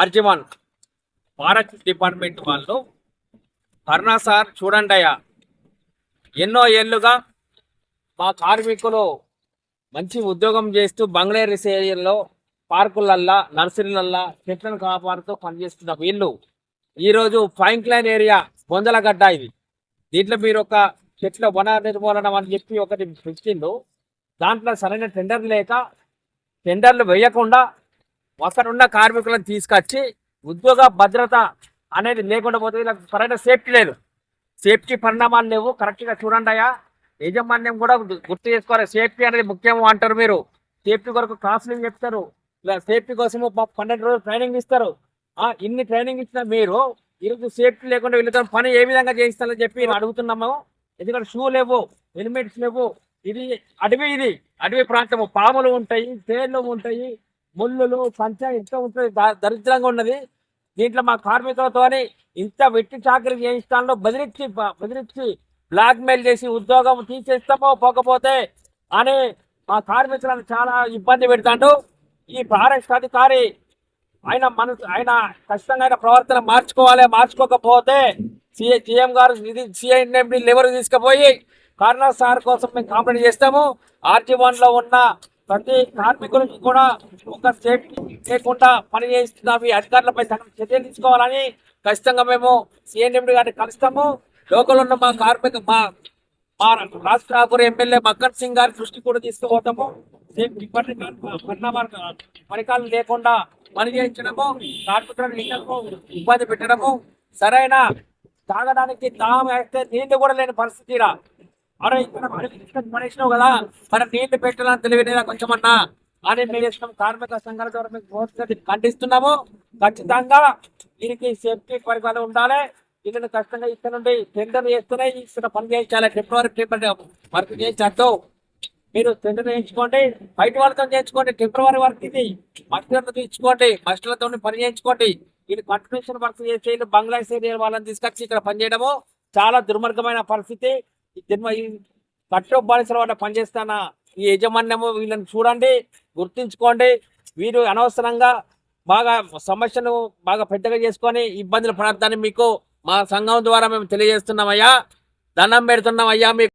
RG one forest department వాళ్ళు కరుణా sir చూడండి అయ్యా, ఎన్నో ఏళ్ళుగా మా కార్మికులు మంచి ఉద్యోగం చేస్తూ బంగ్లాదేశ్ ఏరియాలో పార్కులల్లా నర్సరీలల్లా చెట్లను కాపాడుతూ పనిచేస్తున్న వీళ్ళు ఈరోజు ఫ్రాంక్లైన్ ఏరియా బొందలగడ్డ ఇది. దీంట్లో మీరు ఒక చెట్ల వన నిర్మూలన అని చెప్పి ఒకటి పెట్టిండు. దాంట్లో సరైన టెండర్ లేక టెండర్లు వేయకుండా అక్కడున్న కార్మికులను తీసుకొచ్చి ఉద్యోగ భద్రత అనేది లేకుండా పోతే వీళ్ళకి సరైన సేఫ్టీ లేదు, సేఫ్టీ పరిణామాలు లేవు. కరెక్ట్గా చూడండి అయ్యా, యాజమాన్యం కూడా గుర్తు చేసుకోవాలి. సేఫ్టీ అనేది ముఖ్యం అంటారు మీరు, సేఫ్టీ కొరకు కౌన్సిలింగ్ చెప్తారు, ఇలా సేఫ్టీ కోసం 12 రోజులు ట్రైనింగ్ ఇస్తారు. ఇన్ని ట్రైనింగ్ ఇచ్చిన మీరు ఈరోజు సేఫ్టీ లేకుండా వీళ్ళతో పని ఏ విధంగా చేయిస్తారని చెప్పి అడుగుతున్నాము. ఎందుకంటే షూ లేవు, హెల్మెట్స్ లేవు. ఇది అడవి ప్రాంతము, పాములు ఉంటాయి, తేళ్లు ఉంటాయి, ముళ్ళులు పంచ ఇంత ఉంటుంది, దరిద్రంగా ఉన్నది. దీంట్లో మా కార్మికులతో ఇంత వెట్టి చాకరీ చేయిస్తాలో బెదిరించి బ్లాక్మెయిల్ చేసి ఉద్యోగం తీసేస్తామో పోకపోతే అని మా కార్మికులను చాలా ఇబ్బంది పెడతాడు. ఈ ఫారెస్ట్ అధికారి ఆయన ఖచ్చితంగా ప్రవర్తన మార్చుకోకపోతే సీఎం గారు సిఐఎండి లెవెల్ తీసుకుపోయి కరుణా సార్ కోసం మేము కాంప్లైంట్ చేస్తాము. ఆర్జీవన్లో ఉన్న ప్రతి కార్మికులకి కూడా ఒక సేఫ్టీ లేకుండా పని చేస్తున్నాం. ఈ అధికారులపై చర్యలు తీసుకోవాలని ఖచ్చితంగా మేము సిఎండి గారిని కలుస్తాము. లోకల్ ఉన్న మా రాష్ట్ర ఎమ్మెల్యే మక్కన్ సింగ్ గారి దృష్టి కూడా తీసుకుపోతాము. సేఫ్టీ పరికరాలు లేకుండా పని చేయించడము, కార్మికులను ఇబ్బంది పెట్టడము, సరైన తాగడానికి దాహం వేస్తే నీళ్లు కూడా లేని పరిస్థితి. అరే ఇక్కడ పనిచ్చినావు కదా, మనం నీళ్లు పెట్టాలని తెలియదా కొంచెమన్నా అని మేము కార్మిక సంఘాల ద్వారా మేము ఖండిస్తున్నాము. ఖచ్చితంగా దీనికి సేఫ్టీ పరికరాలు ఉండాలి. దీనిని ఖచ్చితంగా ఇక్కడ నుండి టెండర్ చేస్తూనే ఇక్కడ పని చేయించాలి. టెంపరీ వర్క్ చేయించద్దు. మీరు టెండర్ చేయించుకోండి, బయట వాళ్ళతో చేయించుకోండి. టెంపరీ వర్క్ ఇది మస్టర్లతో ఇచ్చుకోండి, మస్టర్లతో పని చేయించుకోండి. ఇది కంటిన్యూషన్ వర్క్ చేసి బంగ్లాదేశ్ ఏరియా వాళ్ళని తీసుకొచ్చి ఇక్కడ పనిచేయడము చాలా దుర్మార్గమైన పరిస్థితి. ఈ కట్టు బానిసల వల్ల పనిచేస్తున్న ఈ యాజమాన్యము వీళ్ళని చూడండి, గుర్తించుకోండి. వీరు అనవసరంగా సమస్యను పెద్దగా చేసుకొని ఇబ్బందులు పడద్దని మీకు మా సంఘం ద్వారా మేము తెలియజేస్తున్నామయ్యా. దండం పెడుతున్నామయ్యా మీకు.